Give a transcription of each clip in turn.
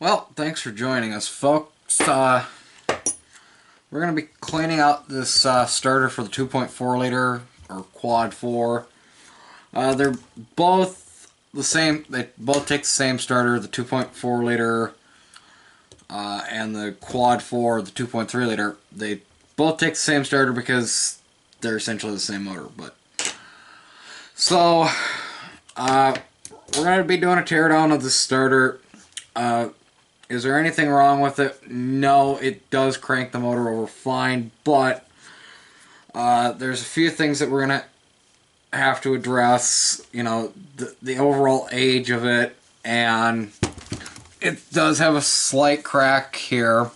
Well, thanks for joining us, folks. We're going to be cleaning out this starter for the 2.4 liter or Quad 4. They're both the same. They both take the same starter, the 2.4 liter and the Quad 4, the 2.3 liter. They both take the same starter because they're essentially the same motor. So we're going to be doing a teardown of this starter. Is there anything wrong with it? No, it does crank the motor over fine, but there's a few things that we're going to have to address. You know, the overall age of it, and it does have a slight crack here.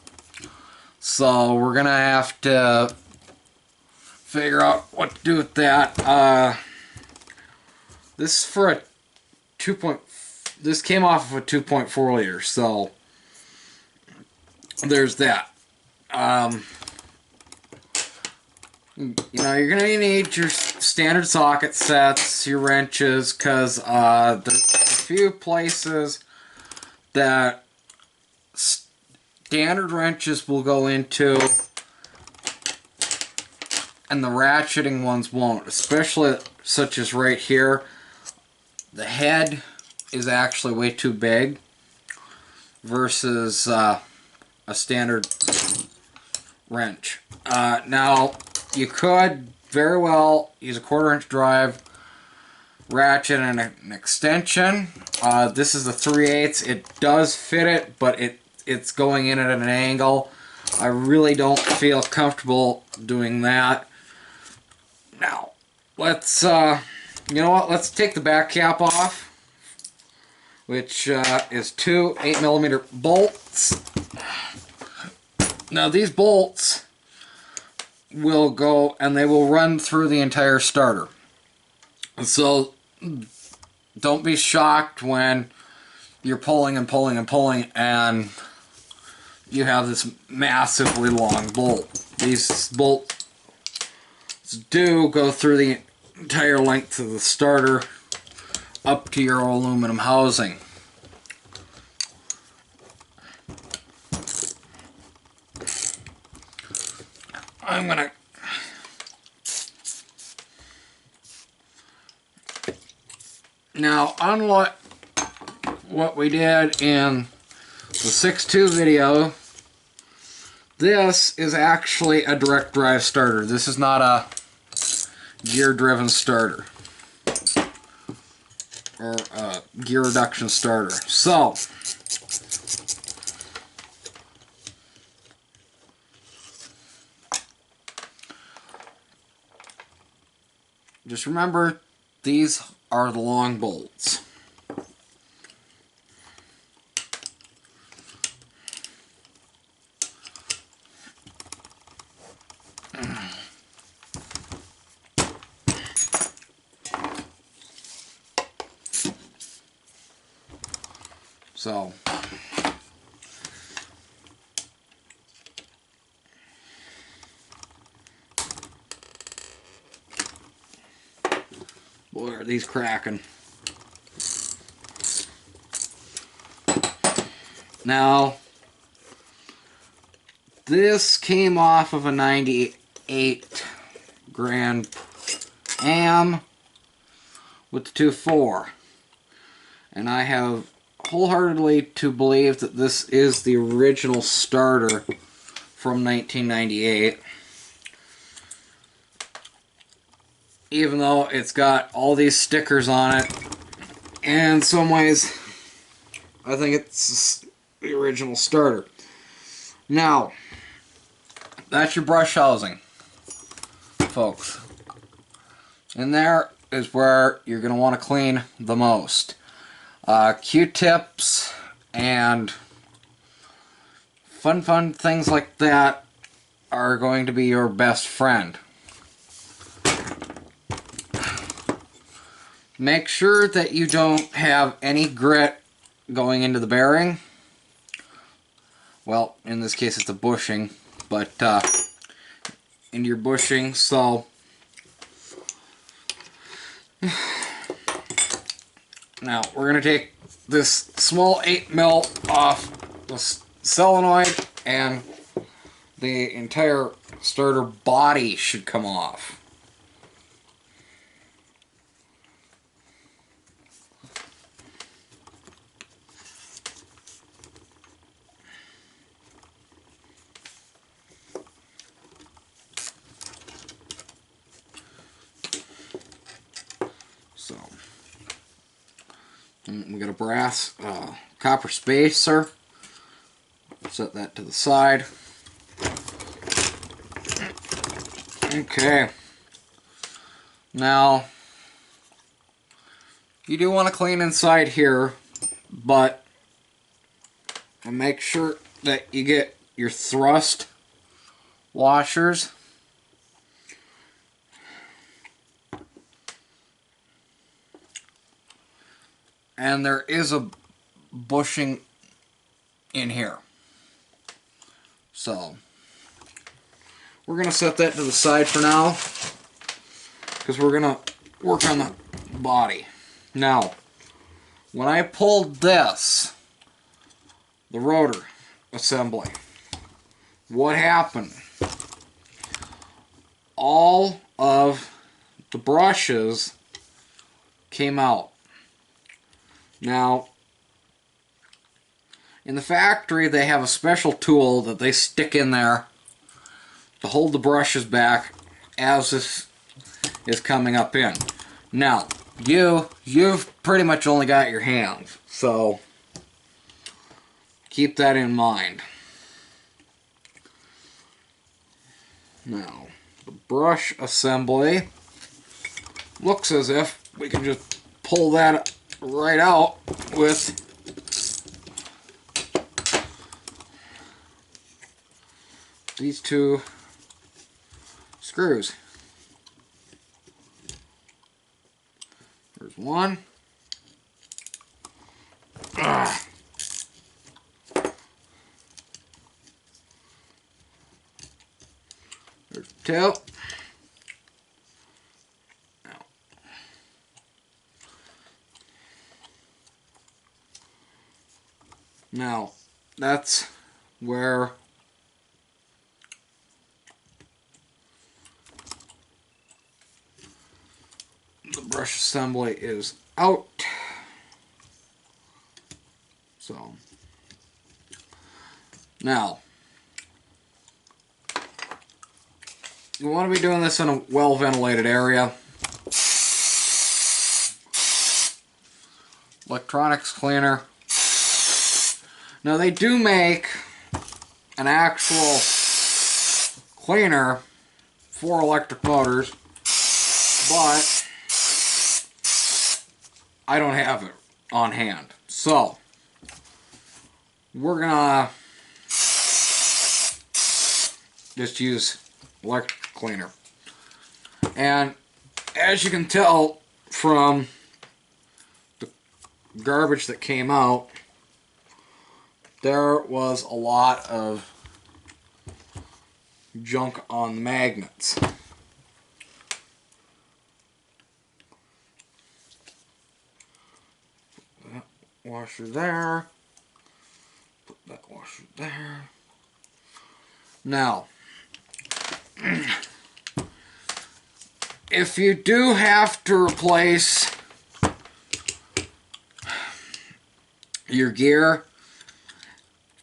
So we're going to have to figure out what to do with that. This is for a 2. This came off of a 2.4 liter, so there's that. You know, you're gonna need your standard socket sets, your wrenches, because there's a few places that standard wrenches will go into and the ratcheting ones won't, especially such as right here. The head is actually way too big versus a standard wrench. Now, you could very well use a 1/4 inch drive, ratchet, and an extension. This is a 3/8. It does fit it, but it's going in at an angle. I really don't feel comfortable doing that. Now, let's, you know what, let's take the back cap off, which is two 8mm bolts. Now these bolts will go and they will run through the entire starter. So don't be shocked when you're pulling and pulling and pulling and you have this massively long bolt. These bolts do go through the entire length of the starter up to your aluminum housing. I'm gonna now, unlike what we did in the 6.2 video, this is actually a direct drive starter. This is not a gear driven starter or a gear reduction starter. So just remember, these are the long bolts. So boy, are these cracking. Now, this came off of a 98 Grand Am with the 2.4, and I have wholeheartedly to believe that this is the original starter from 1998. Even though it's got all these stickers on it, and in some ways I think it's the original starter. Now, that's your brush housing, folks. And there is where you're going to want to clean the most. Q-tips and fun things like that are going to be your best friend. Make sure that you don't have any grit going into the bearing. Well, in this case it's a bushing, but into your bushing. So now we're going to take this small 8mm off the solenoid and the entire starter body should come off. So, we got a brass copper spacer. Set that to the side. Okay. Now, you do want to clean inside here, but make sure that you get your thrust washers. And there is a bushing in here. So, we're going to set that to the side for now, because we're going to work on the body. Now, when I pulled this, the rotor assembly, what happened? All of the brushes came out. Now, in the factory, they have a special tool that they stick in there to hold the brushes back as this is coming up in. Now, you've pretty much only got your hands, so keep that in mind. Now, the brush assembly looks as if we can just pull that right out with these two screws. There's one. There's two. Now, that's where the brush assembly is out. So, now, you want to be doing this in a well-ventilated area. Electronics cleaner. Now, they do make an actual cleaner for electric motors, but I don't have it on hand. So, we're gonna just use electric cleaner. And as you can tell from the garbage that came out, there was a lot of junk on the magnets. Put that washer there. Put that washer there. Now, if you do have to replace your gear,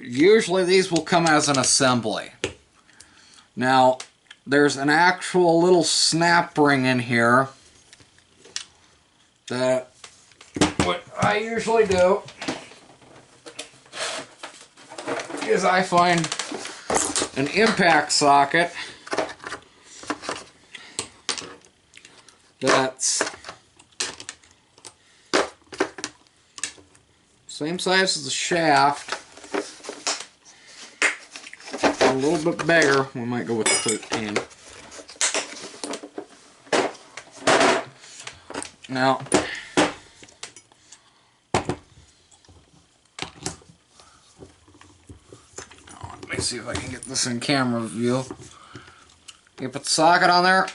usually these will come as an assembly. Now, there's an actual little snap ring in here that what I usually do is I find an impact socket that's same size as the shaft, a little bit bigger. We might go with the 13. Now, let me see if I can get this in camera view. You put the socket on there,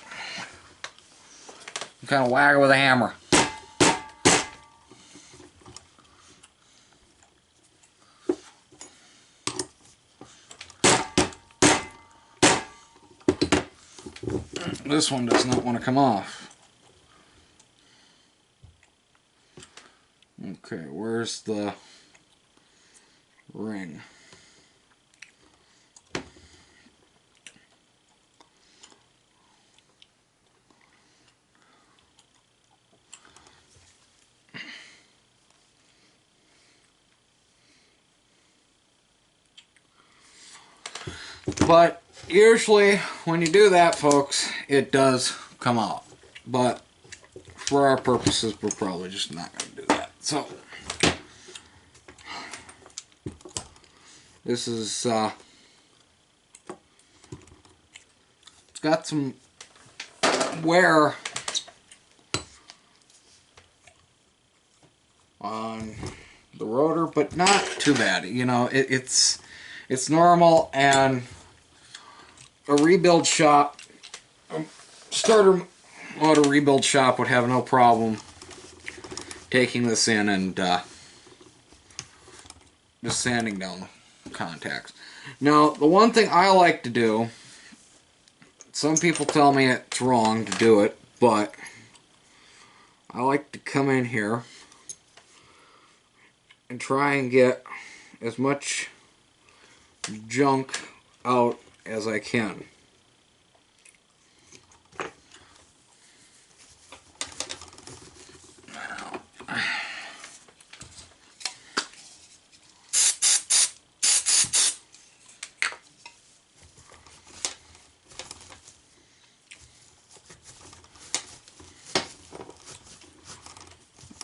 you kind of whack it with a hammer. This one does not want to come off. Okay, where's the ring? But usually when you do that, folks, it does come out. But for our purposes, we're probably just not going to do that. So this is it's got some wear on the rotor, but not too bad. You know, it's normal, and a rebuild shop, starter motor rebuild shop would have no problem taking this in and just sanding down contacts. Now, the one thing I like to do, some people tell me it's wrong to do it, but I like to come in here and try and get as much junk out as I can.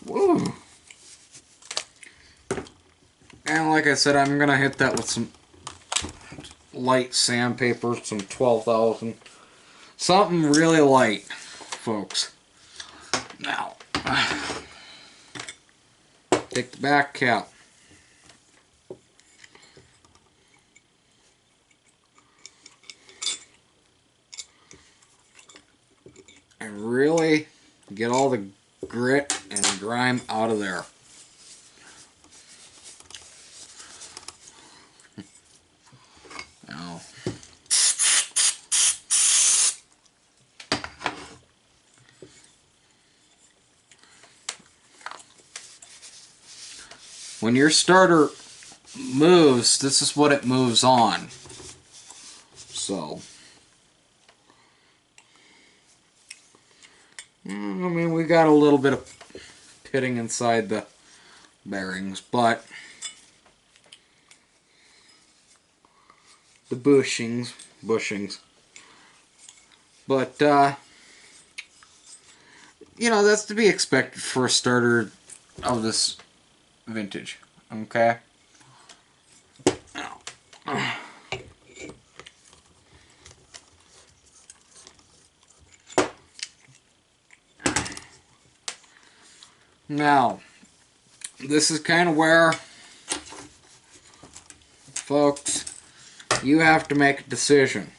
Woo. And like I said, I'm gonna hit that with some light sandpaper, some 12,000. Something really light, folks. Now, take the back cap. And really get all the grit and grime out of there. Now, when your starter moves, this is what it moves on. So, I mean, we got a little bit of pitting inside the bearings, but the bushings, but you know, that's to be expected for a starter of this vintage. Okay. Now, this is kind of where, folks, you have to make a decision.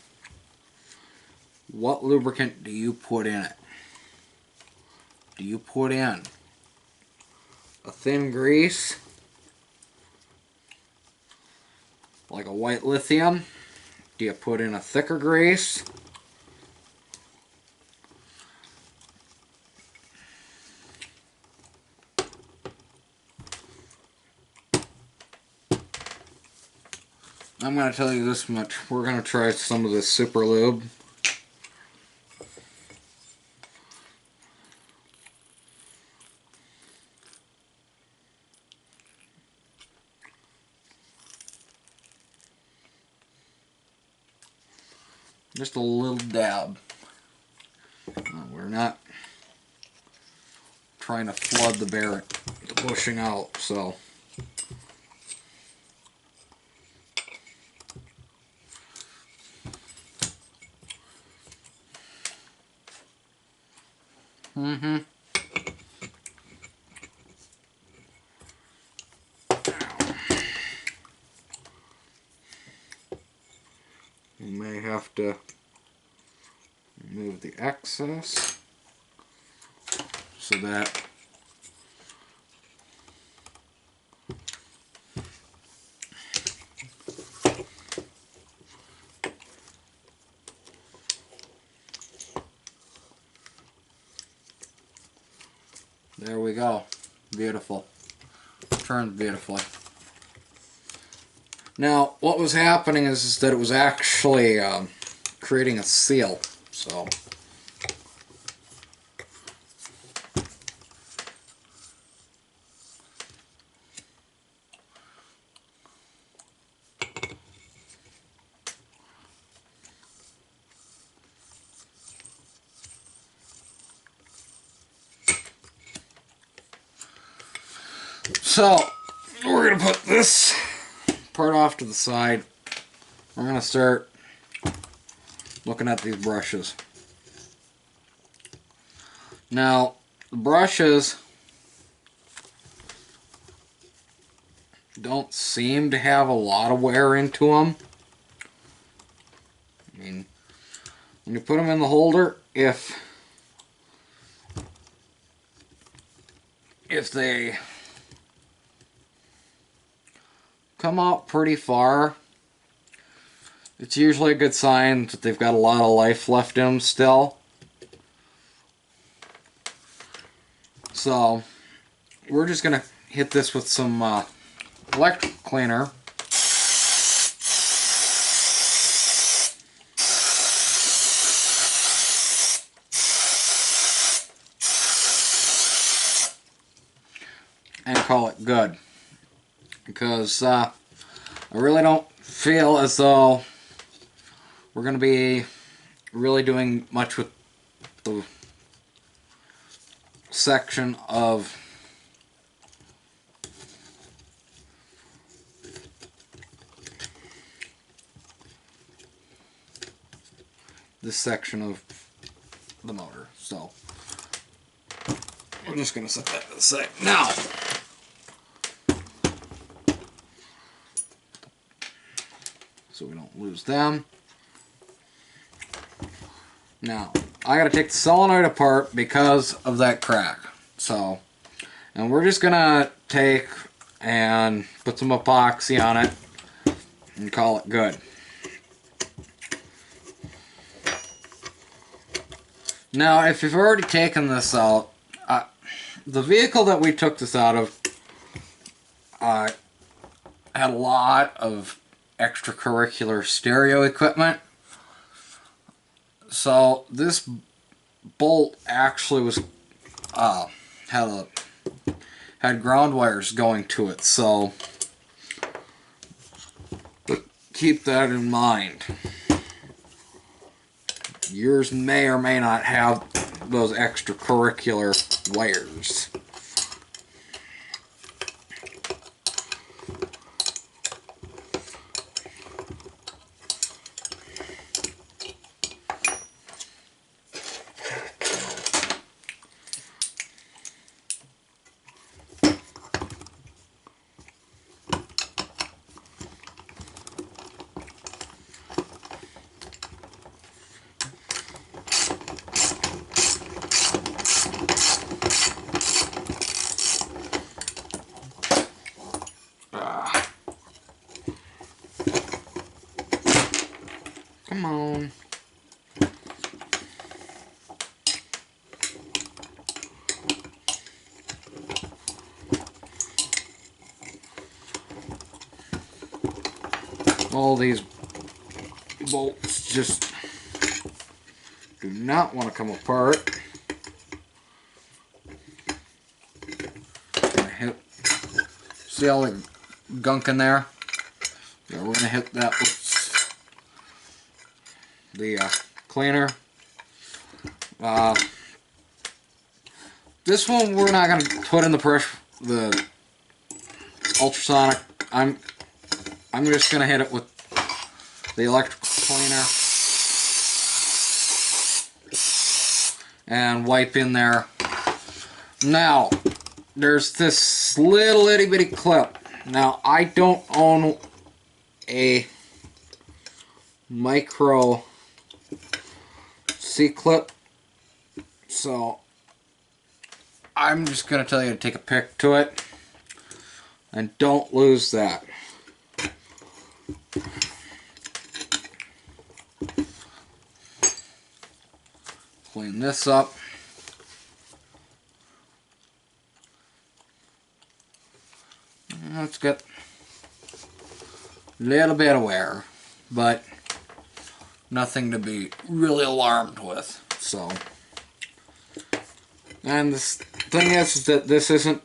What lubricant do you put in it? Do you put in a thin grease, like a white lithium? Do you put in a thicker grease? I'm going to tell you this much. We're going to try some of this Super Lube. Just a little dab. We're not trying to flood the bushing out, so. You may have to remove the excess so that There we go. Beautiful. Turned beautifully. Now, what was happening is that it was actually creating a seal. So, we're going to put this part off to the side. We're going to start looking at these brushes. Now, the brushes don't seem to have a lot of wear into them. I mean, when you put them in the holder, if they come out pretty far, it's usually a good sign that they've got a lot of life left in them still. So, we're just going to hit this with some electric cleaner. And call it good. Because I really don't feel as though we're going to be really doing much with the section of this section of the motor. So we're just going to set that to the side. Now, so we don't lose them. Now, I got to take the solenoid apart because of that crack. So, and we're just going to take and put some epoxy on it and call it good. Now, if you've already taken this out, the vehicle that we took this out of had a lot of extracurricular stereo equipment. So this bolt actually was had ground wires going to it. So keep that in mind. Yours may or may not have those extracurricular wires. Come on. All these bolts just do not want to come apart. See all the gunk in there? Yeah, we're going to hit that with the cleaner. This one we're not going to put in the ultrasonic. I'm just going to hit it with the electrical cleaner and wipe in there. Now, there's this little itty bitty clip. Now, I don't own a micro C-clip, so I'm just going to tell you to take a pick to it and don't lose that. Clean this up. gasket. Little bit of wear, but nothing to be really alarmed with. So, and the thing is that this isn't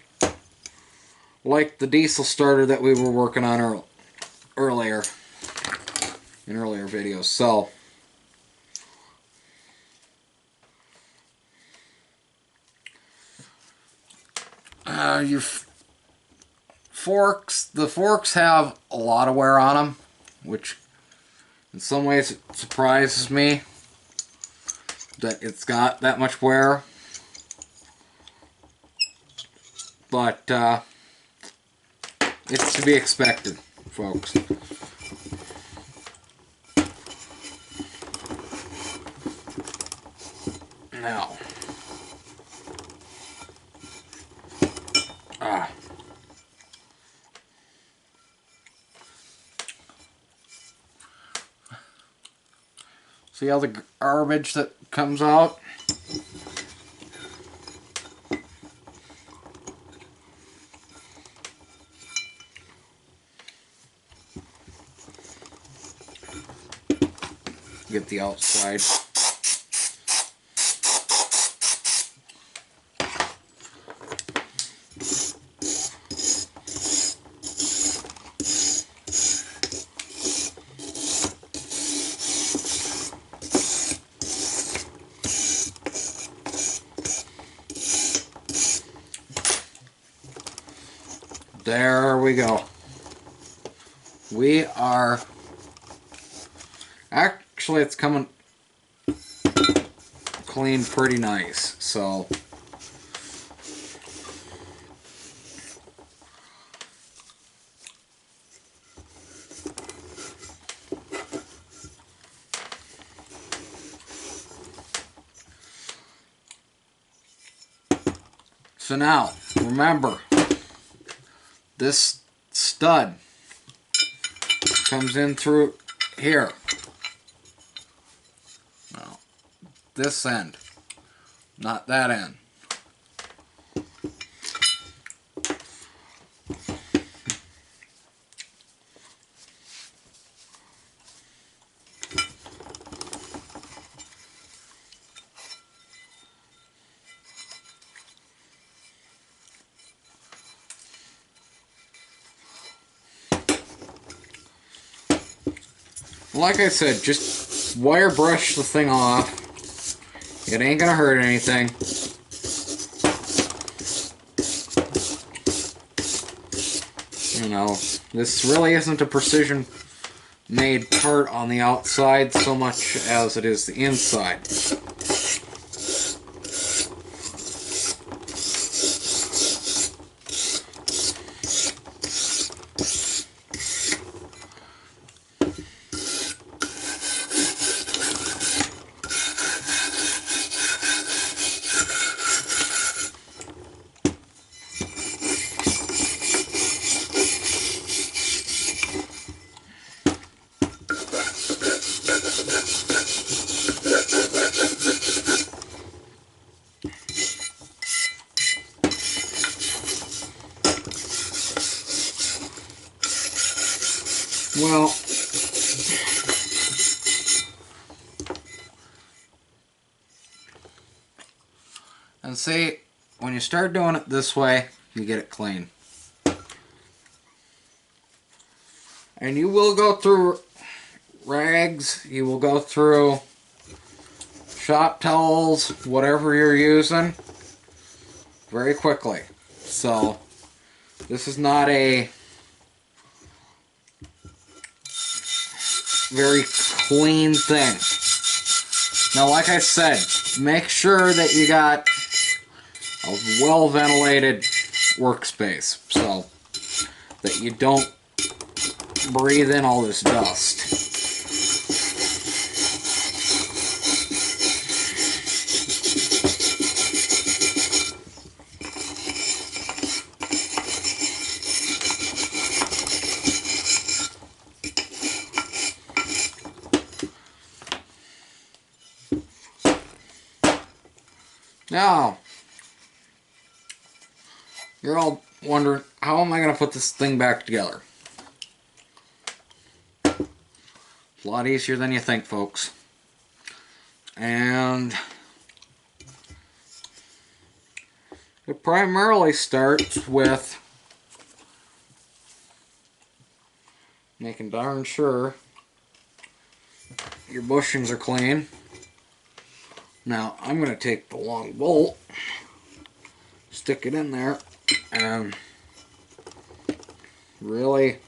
like the diesel starter that we were working on earlier in earlier videos. So, your forks, the forks have a lot of wear on them, which in some ways it surprises me that it's got that much wear. But it's to be expected, folks. Now, see all the garbage that comes out? Get the outside. There we go. We are... Actually, it's coming clean pretty nice, so... So now, remember, this stud comes in through here. No, this end, not that end. Like I said, just wire brush the thing off. It ain't gonna hurt anything. You know, this really isn't a precision made part on the outside so much as it is the inside. Well, and see, when you start doing it this way, you get it clean. And you will go through rags, you will go through shop towels, whatever you're using, very quickly. So, this is not a very clean thing. Now, like I said, make sure that you got a well-ventilated workspace so that you don't breathe in all this dust. Now, you're all wondering, how am I going to put this thing back together? It's a lot easier than you think, folks. And it primarily starts with making darn sure your bushings are clean. Now, I'm going to take the long bolt, stick it in there, and really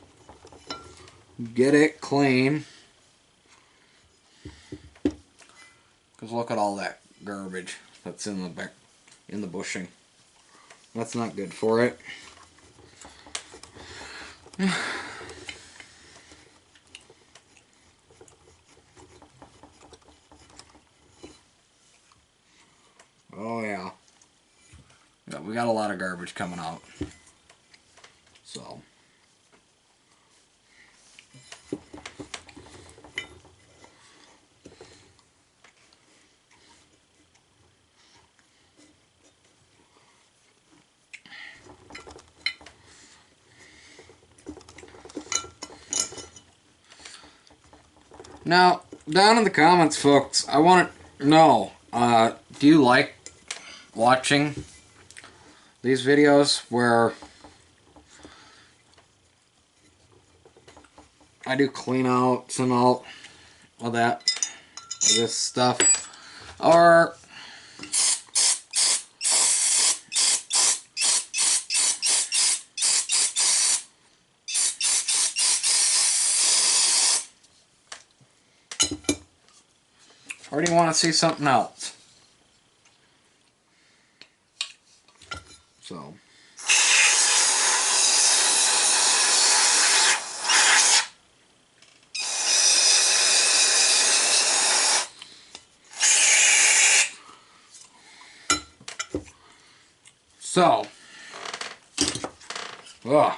get it clean. Because look at all that garbage that's in the back, in the bushing. That's not good for it. Oh yeah. Yeah, we got a lot of garbage coming out. So. Now, down in the comments, folks, I want to know, do you like watching these videos where I do clean outs and all of that, this stuff, or do you want to see something else? So. So. Ugh.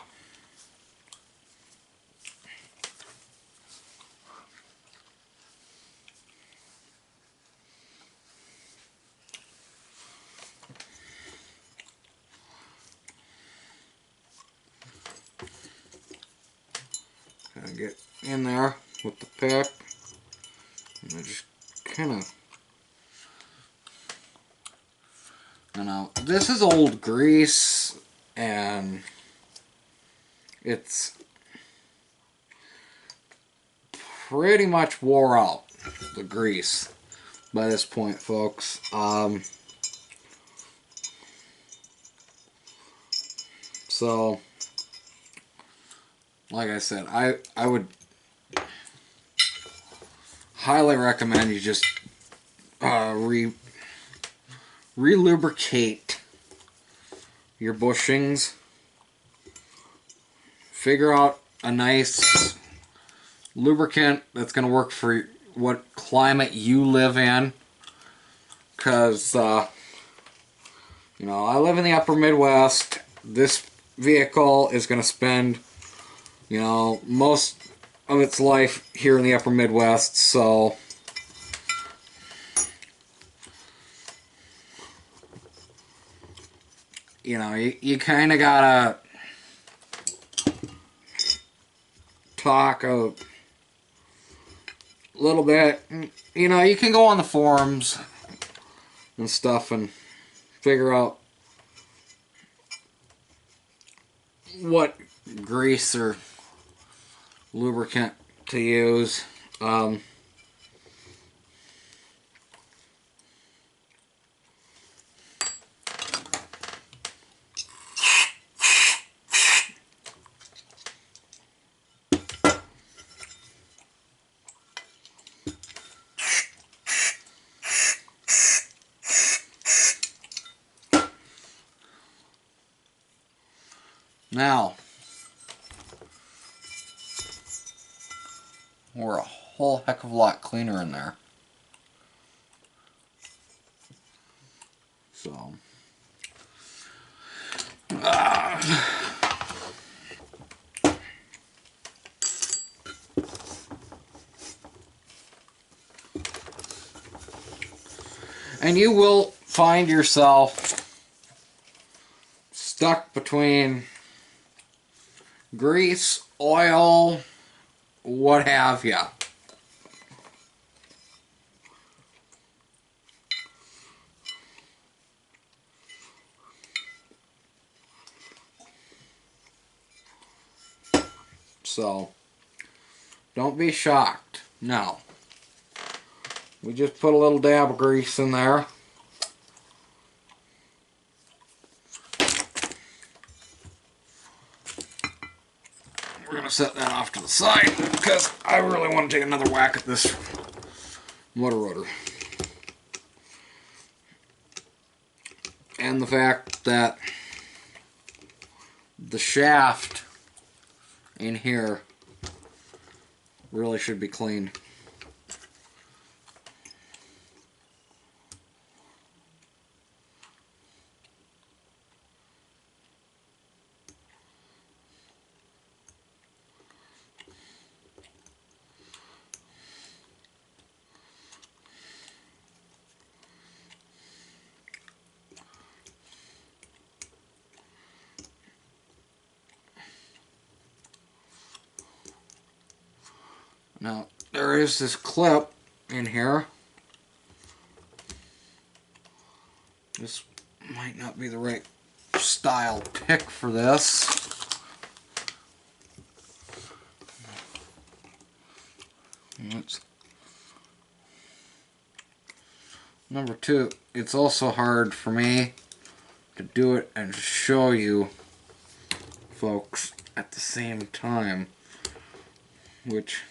Kind of get in there with the pick, and I just kind of. Now, this is old grease, and it's pretty much wore out, the grease, by this point, folks. So, like I said, I would highly recommend you just re-lubricate your bushings. Figure out a nice lubricant that's going to work for what climate you live in. Because, you know, I live in the upper Midwest. This vehicle is going to spend, you know, most of its life here in the upper Midwest, so you know, you kind of gotta talk a little bit. You know, you can go on the forums and stuff and figure out what grease or lubricant to use. Now, we're a whole heck of a lot cleaner in there. So, and you will find yourself stuck between grease, oil, what have ya. So, don't be shocked. No. We just put a little dab of grease in there. We're going to set that off to the side because I really want to take another whack at this motor rotor. And the fact that the shaft in here really should be clean. Now, there is this clip in here. This might not be the right style pick for this. Number two, it's also hard for me to do it and show you folks at the same time, which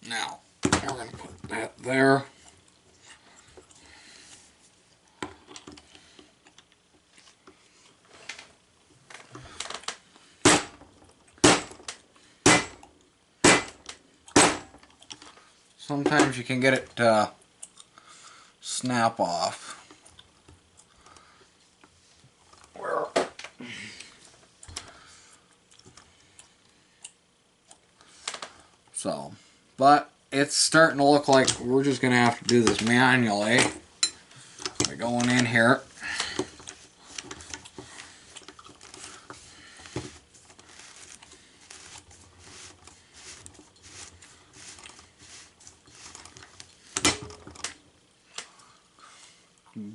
now we're going to put that there. Sometimes you can get it to snap off. So, but it's starting to look like we're just going to have to do this manually by going in here.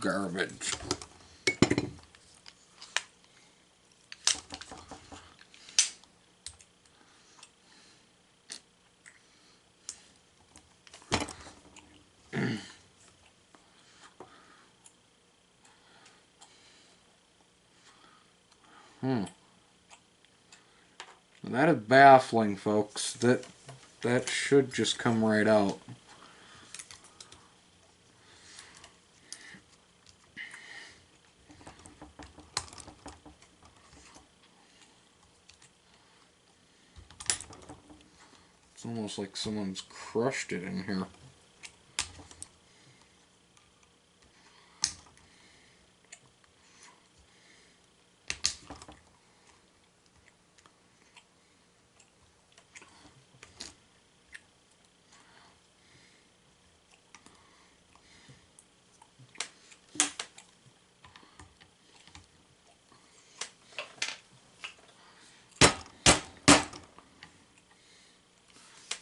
Garbage. That is baffling, folks. That should just come right out. It's almost like someone's crushed it in here.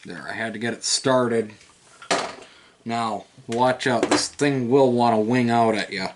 There, I had to get it started. Now, watch out. This thing will want to wing out at you.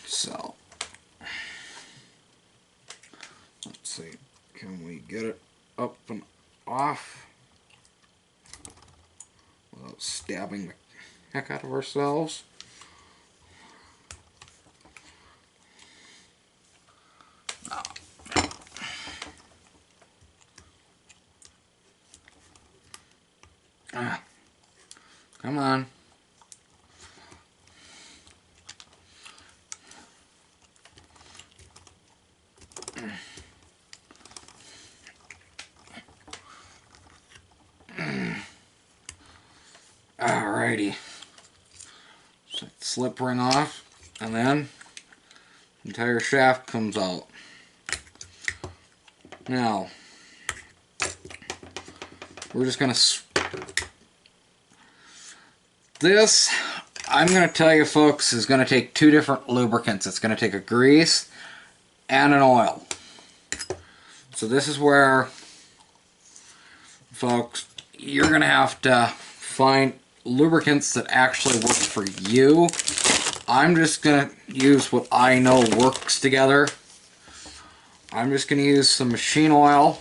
So, let's see, can we get it up and off without stabbing the heck out of ourselves? Come on. Alrighty. So slip ring off, and then the entire shaft comes out. Now, we're just gonna. This, I'm gonna tell you folks, is gonna take two different lubricants. It's gonna take a grease and an oil. So this is where, folks, you're gonna have to find lubricants that actually work for you. I'm just gonna use what I know works together. I'm just gonna use some machine oil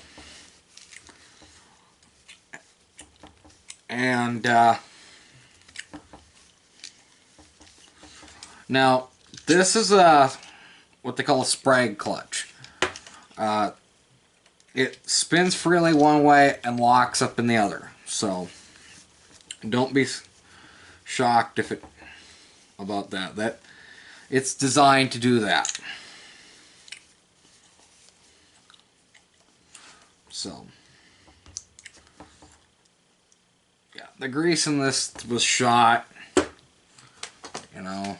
and now this is what they call a Sprague clutch. It spins freely one way and locks up in the other, so don't be shocked if about that. It's designed to do that. So yeah, the grease in this was shot, you know.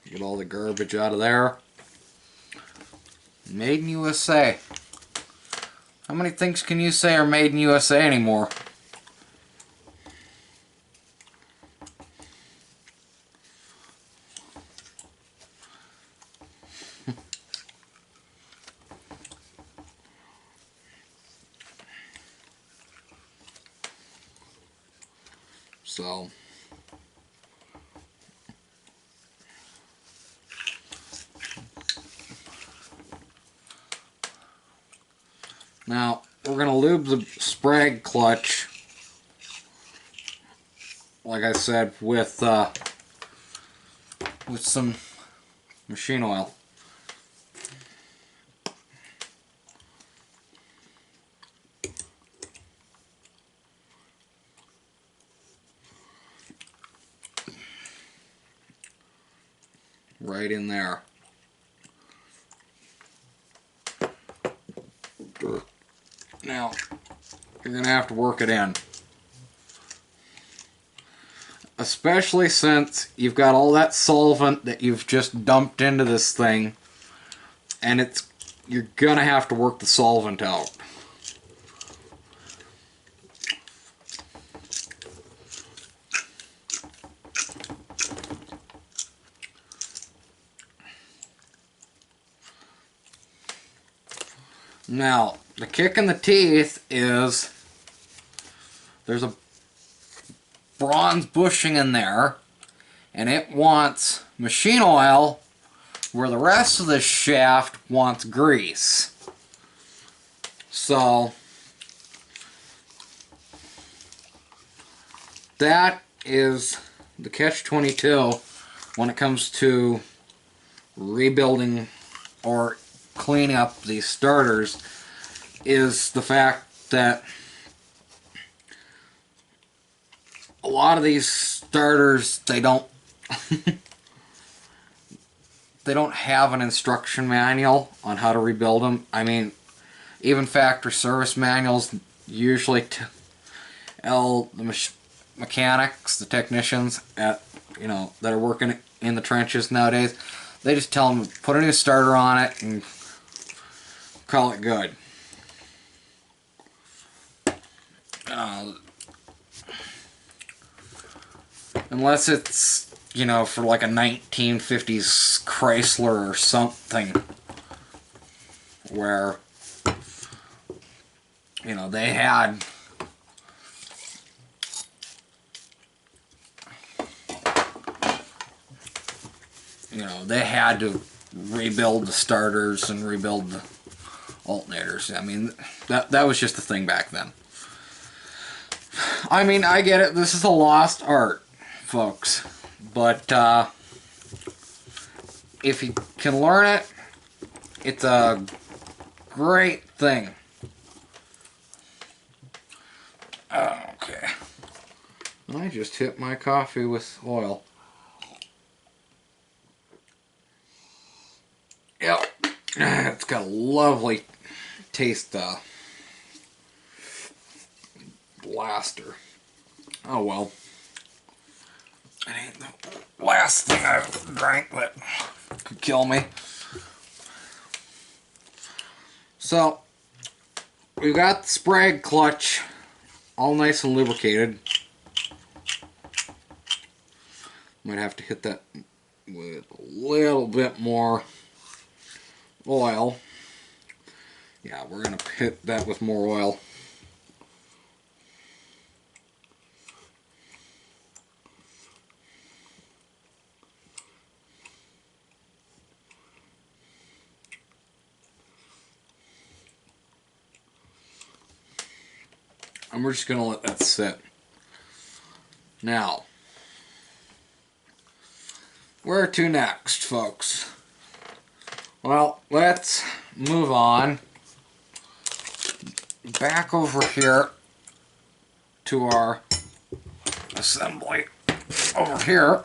Get all the garbage out of there. Made in USA. How many things can you say are made in USA anymore? So now we're going to lube the Sprague clutch, like I said, with some machine oil. Right in there. Now, you're going to have to work it in. Especially since you've got all that solvent that you've just dumped into this thing, and you're going to have to work the solvent out. Now, the kick in the teeth is there's a bronze bushing in there, and it wants machine oil where the rest of the shaft wants grease. So that is the catch-22 when it comes to rebuilding or cleaning up these starters, is the fact that a lot of these starters, they don't they don't have an instruction manual on how to rebuild them. I mean, even factory service manuals usually tell the mechanics, the technicians at that are working in the trenches nowadays, they just tell them put a new starter on it and call it good. Unless it's, for like a 1950s Chrysler or something, where, they had you know, they had to rebuild the starters and rebuild the alternators. I mean, that was just the thing back then. I mean, I get it. This is a lost art, folks. But if you can learn it, it's a great thing. Okay. I just hit my coffee with oil. Yep. It's got a lovely taste, blaster. Oh well. It ain't the last thing I've drank that could kill me. So, we've got the Sprague clutch all nice and lubricated. Might have to hit that with a little bit more oil. Yeah, we're going to hit that with more oil. And we're just going to let that sit. Now, where to next, folks? Well, let's move on back over here to our assembly over here.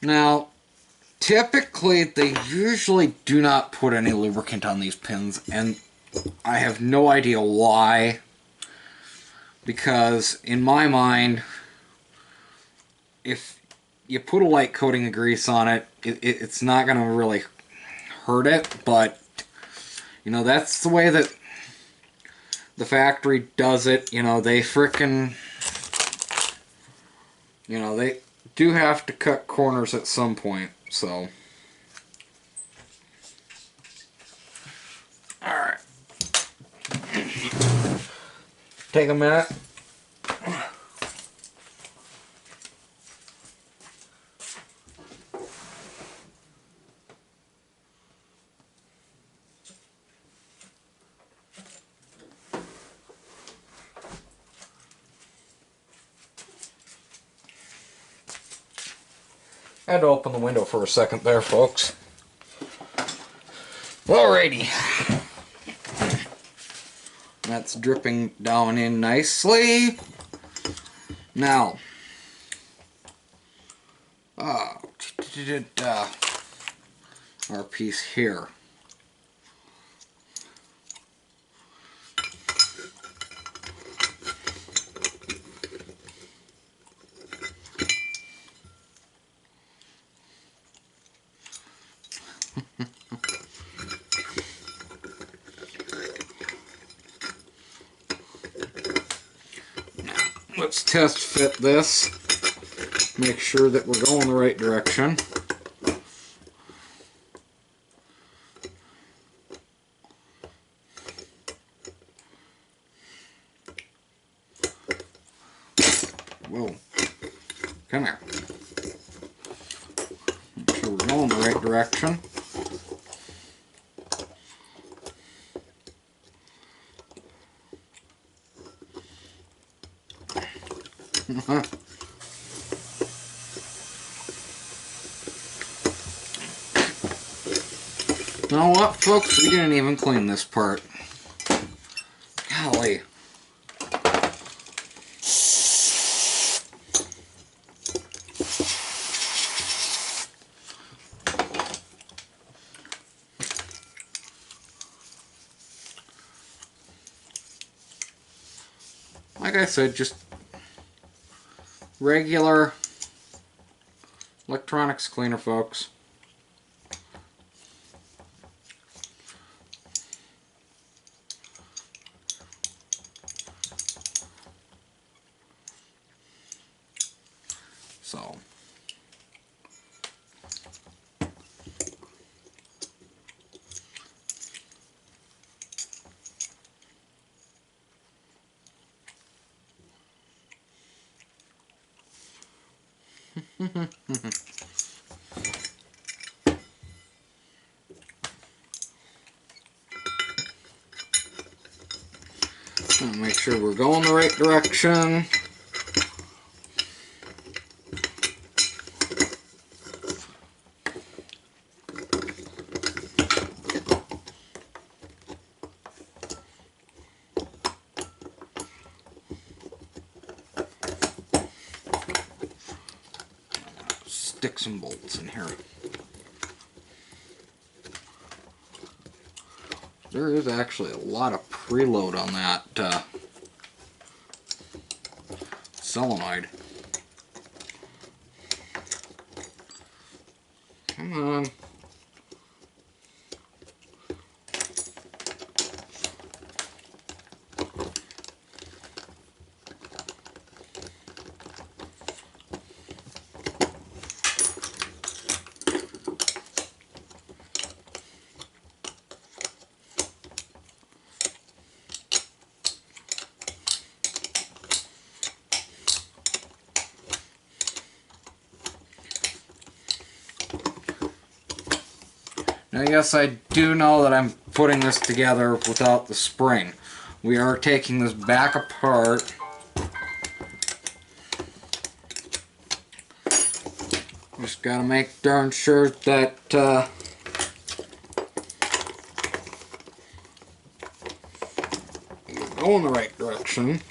Now, typically they usually do not put any lubricant on these pins, and I have no idea why, because in my mind, if you put a light coating of grease on it, it's not going to really hurt it, but you know, that's the way that the factory does it. You know, they frickin', you know, they do have to cut corners at some point, so. Alright. Take a minute. I had to open the window for a second there, folks. Alrighty. That's dripping down in nicely. Now, our piece here. Let's test fit this. Make sure that we're going the right direction. Whoa. Come here. Make sure we're going the right direction. You know what, folks? We didn't even clean this part. Golly. Like I said, just regular electronics cleaner, folks. So, Make sure we're going the right direction. Stick some bolts in here. There is actually a lot of preload on that solenoid. Come on. Now, yes, I do know that I'm putting this together without the spring. We are taking this back apart. Just gotta make darn sure that you go in the right direction.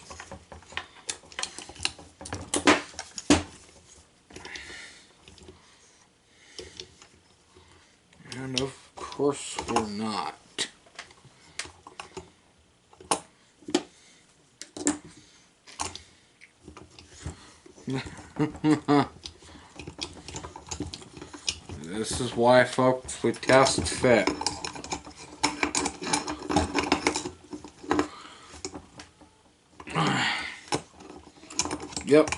And of course we're not. This is why, folks, we test fit. Yep.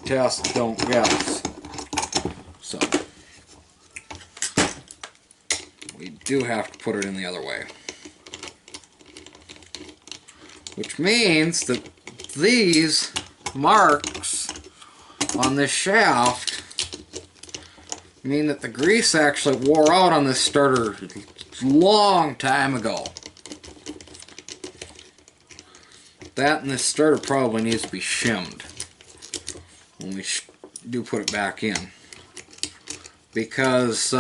Test, don't guess. So, we do have to put it in the other way. Which means that these marks on this shaft mean that the grease actually wore out on this starter a long time ago. That and this starter probably needs to be shimmed when we do put it back in, because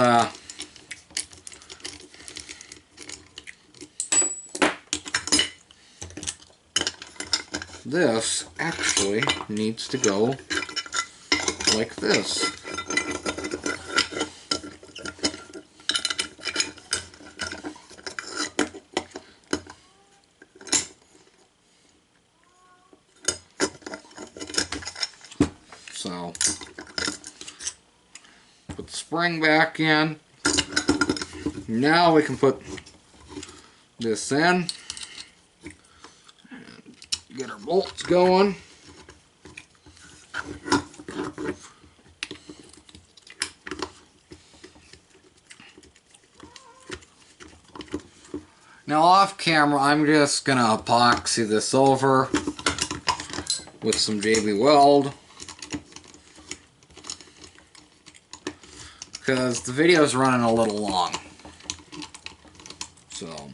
this actually needs to go like this. So, put the spring back in. Now we can put this in. Get our bolts going. Now off camera, I'm just gonna epoxy this over with some JB Weld, because the video is running a little long. So,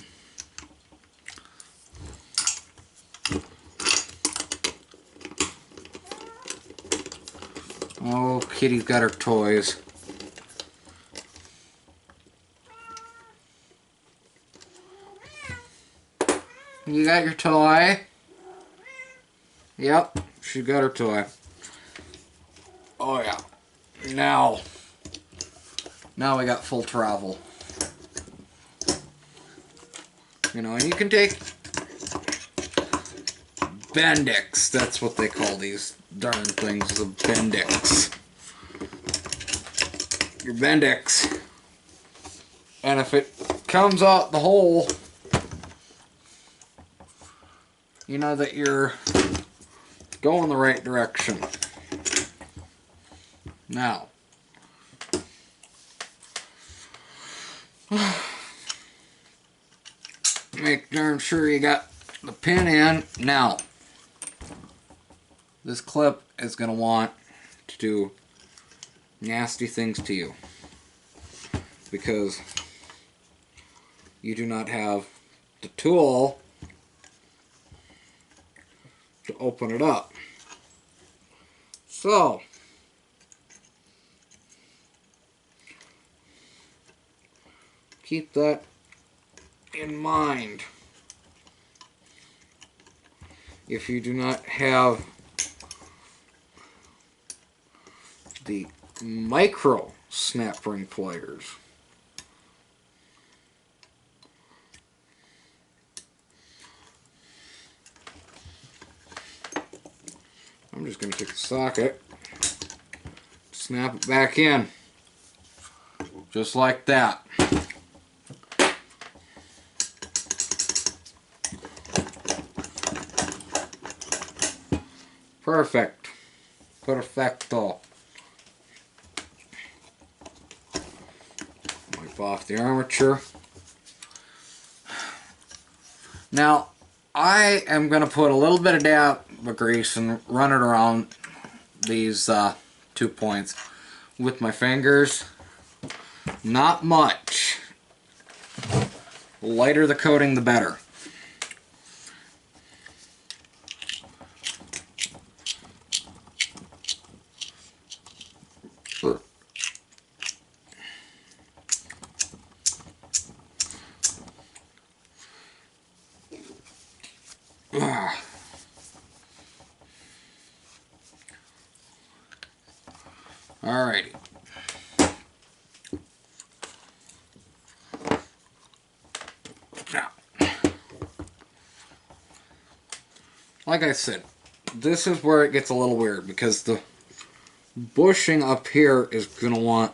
oh, Kitty's got her toys. You got your toy? Yep, she got her toy. Oh yeah. Now we got full travel. You know, and you can take Bendix, that's what they call these darn things, the Bendix. Your Bendix. And if it comes out the hole, you know that you're going the right direction. Now, make darn sure you got the pin in. Now, this clip is going to want to do nasty things to you because you do not have the tool to open it up. So keep that in mind. If you do not have the micro snap ring pliers, I'm just going to take the socket, snap it back in, just like that. Perfect. Perfecto. Wipe off the armature. Now, I am going to put a little bit of dab of grease and run it around these 2 points with my fingers. Not much. The lighter the coating, the better. Alrighty. Now, like I said, this is where it gets a little weird because the bushing up here is going to want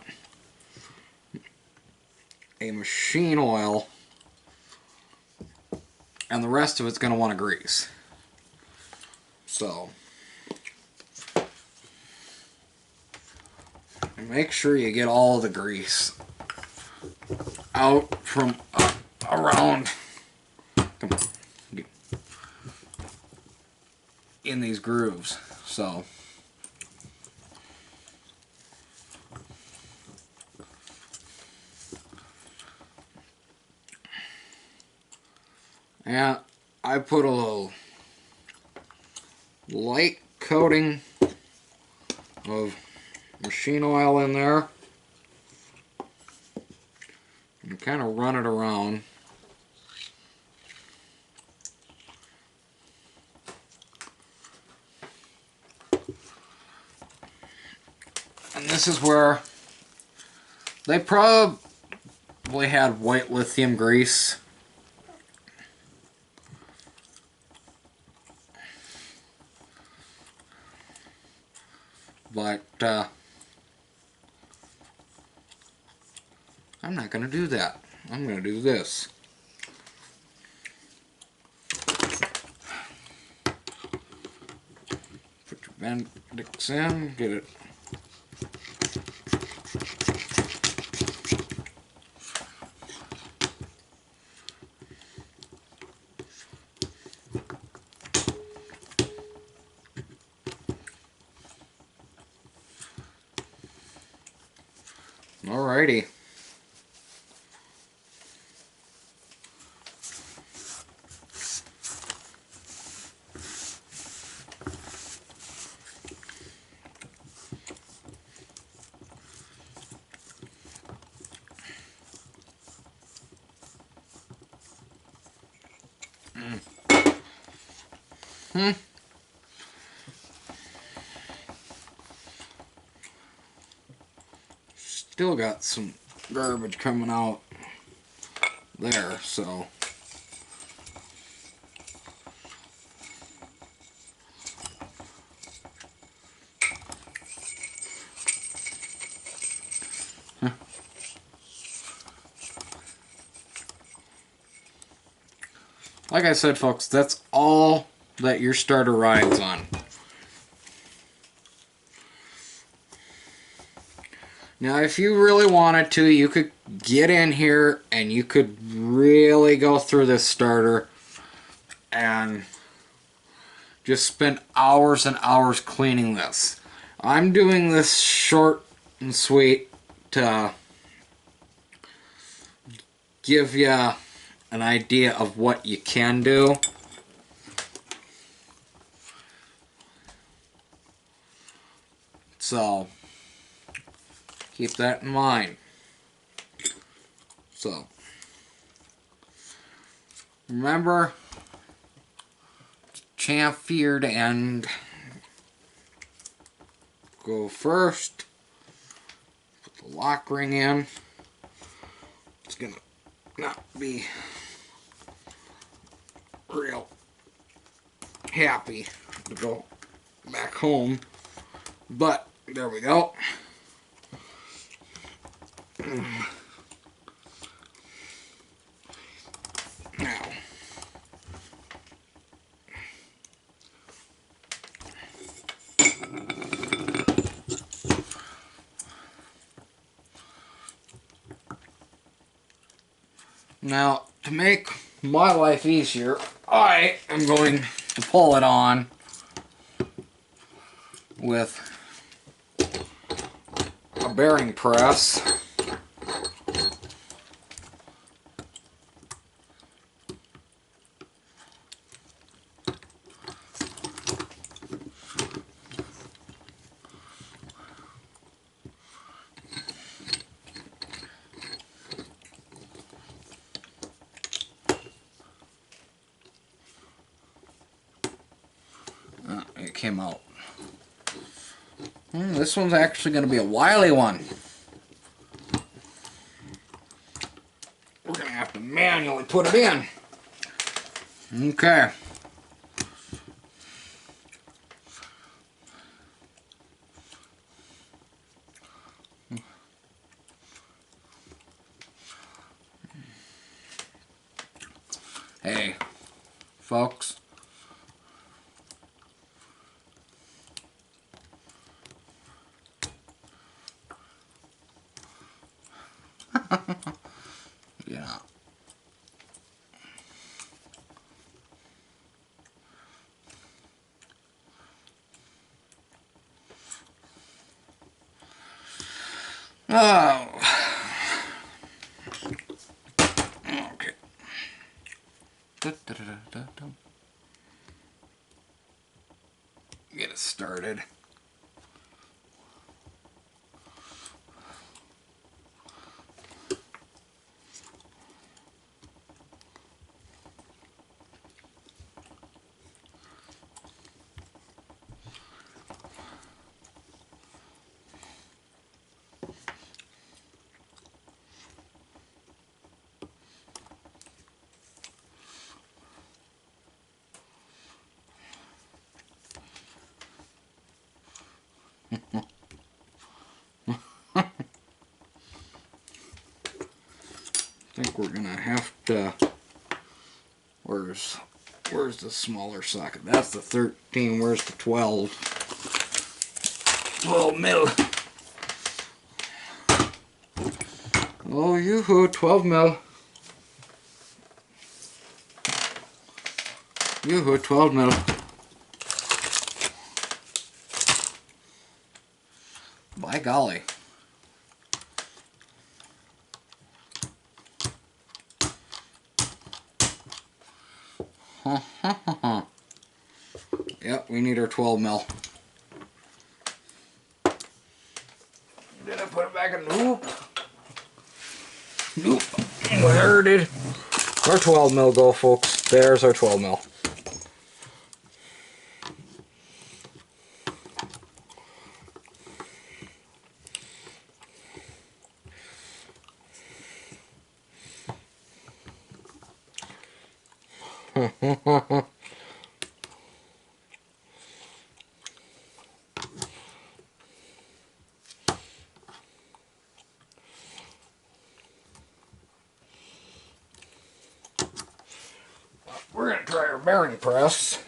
a machine oil and the rest of it's going to want a grease. So make sure you get all the grease out from around. Come on. In these grooves. So and I put a little light coating of machine oil in there and kind of run it around. And this is where they probably had white lithium grease. But I'm not going to do that. I'm going to do this. Put your Bendix in, get it. Alrighty. Still got some garbage coming out there, so like I said, folks, that's all that your starter rides on. Now, if you really wanted to, you could get in here and you could really go through this starter and just spend hours and hours cleaning this. I'm doing this short and sweet to give you an idea of what you can do. So, keep that in mind. So, remember, chamfered end. Go first. Put the lock ring in. It's gonna not be real happy to go back home, but there we go. Now, to make my life easier, I am going to pull it on with a bearing press. It came out. This one's actually going to be a wily one. We're going to have to manually put it in. Okay. Hey, folks. Yeah. Oh. Okay. Get it started. I think we're gonna have to. Where's the smaller socket? That's the 13. Where's the 12? 12 mil. Oh, yoo-hoo, 12 mil. Yoo-hoo, 12 mil. By golly. Yep, we need our 12 mil. Did I put it back in? Nope. Nope. Where did our 12 mil go, folks? There's our 12 mil. We're going to try our bearing press.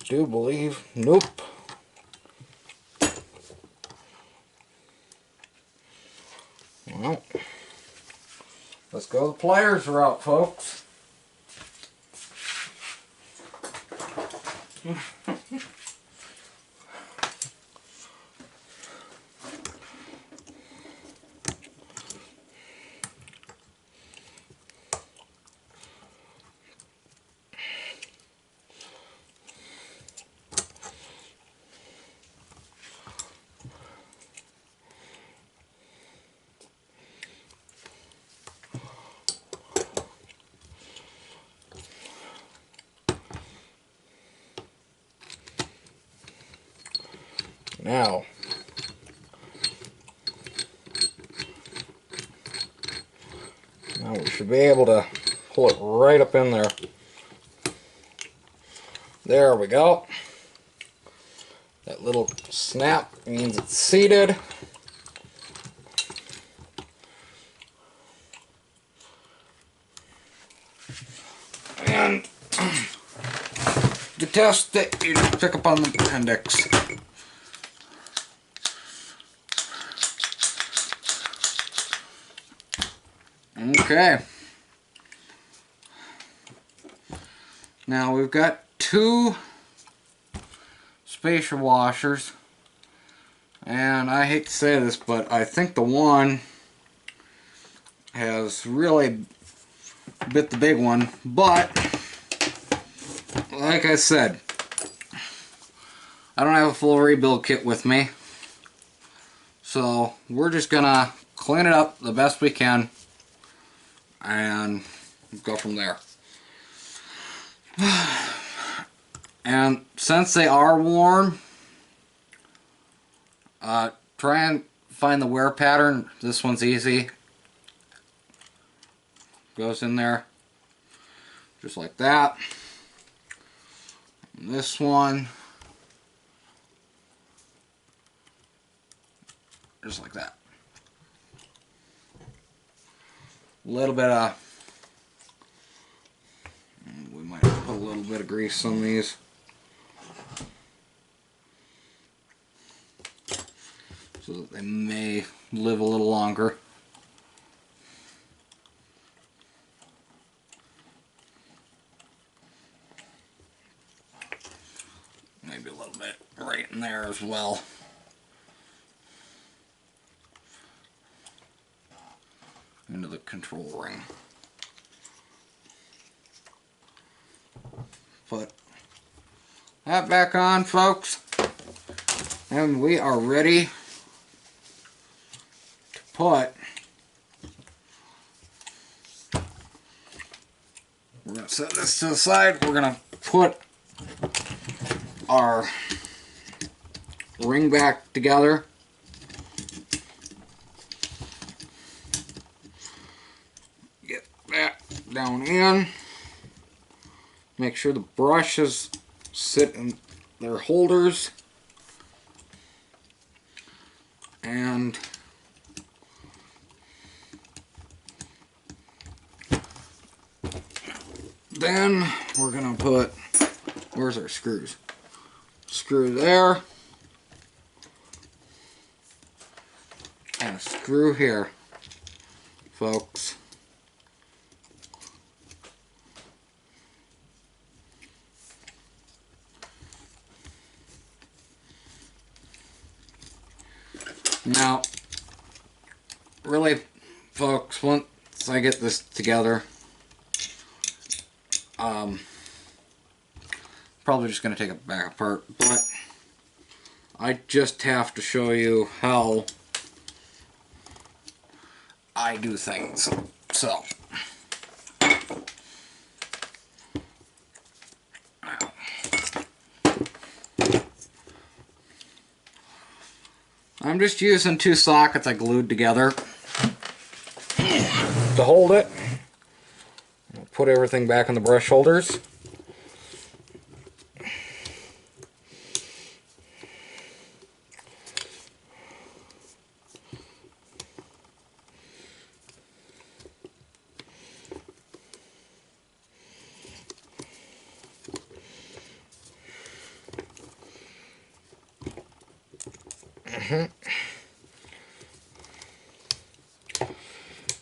do believe. Nope. Well, let's go the players route, folks. Now, we should be able to pull it right up in there. There we go. That little snap means it's seated. And to test it, you just pick up on the appendix. Okay. Now we've got two spacer washers, and I hate to say this, but I think the one has really bit the big one, but like I said, I don't have a full rebuild kit with me, so we're just gonna clean it up the best we can and go from there. And since they are warm, try and find the wear pattern. This one's easy. Goes in there just like that. And this one, just like that. A little bit of, we might put a little bit of grease on these. So that they may live a little longer. Maybe a little bit right in there as well. Into the control ring. Put that back on, folks. And we are ready to put, we're going to set this to the side. We're going to put our ring back together. Get that down in. Make sure the brushes sit in their holders. And then we're going to put, where's our screws? Screw there. And a screw here, folks. Now, really, folks, once I get this together, probably just going to take it back apart, but I just have to show you how I do things. So, I'm just using two sockets I glued together to hold it. I'll put everything back in the brush holders.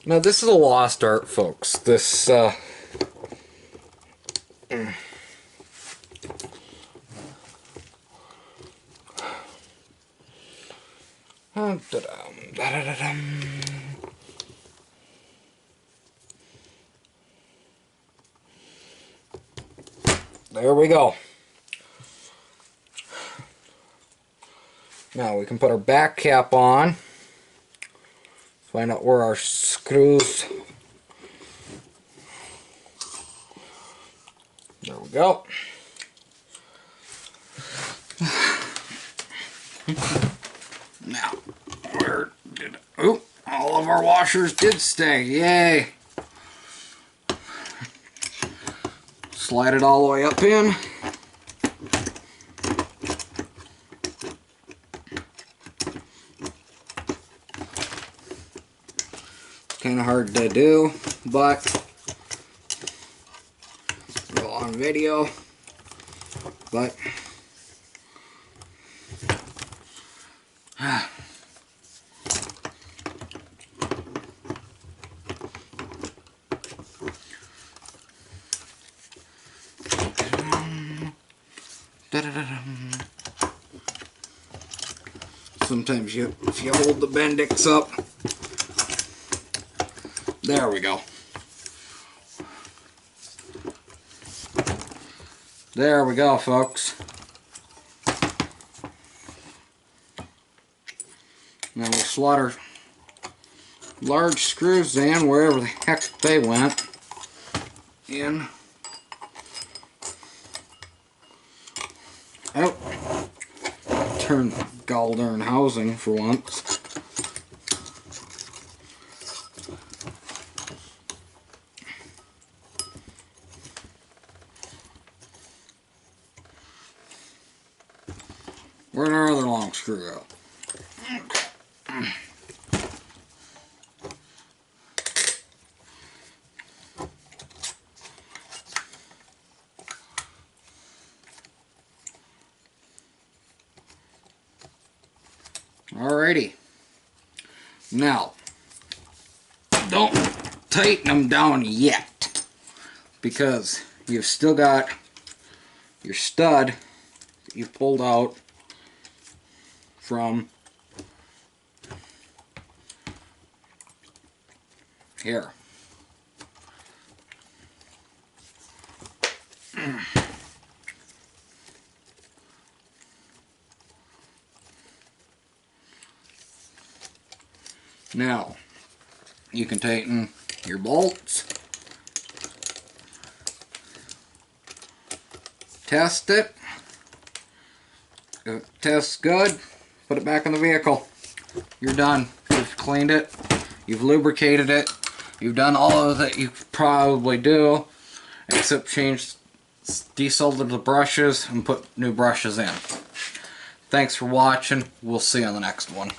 Now this is a lost art, folks. This there we go. Now we can put our back cap on. Find out where our screws. There we go. Now, where did... Oh, all of our washers did stay. Yay! Slide it all the way up in. Kind of hard to do, but go on video. But sometimes if you hold the Bendix up, there we go. There we go, folks. Now we'll slot our large screws in wherever the heck they went in. Oh, turn the gall darn housing for once. Where'd our other long screw go? Alrighty. Now, don't tighten them down yet, because you've still got your stud that you pulled out from here. Now, you can tighten your bolts, test it. If it tests good, put it back in the vehicle. You're done. You've cleaned it, you've lubricated it, you've done all of that you probably do, except change, desolder the brushes and put new brushes in. Thanks for watching. We'll see you on the next one.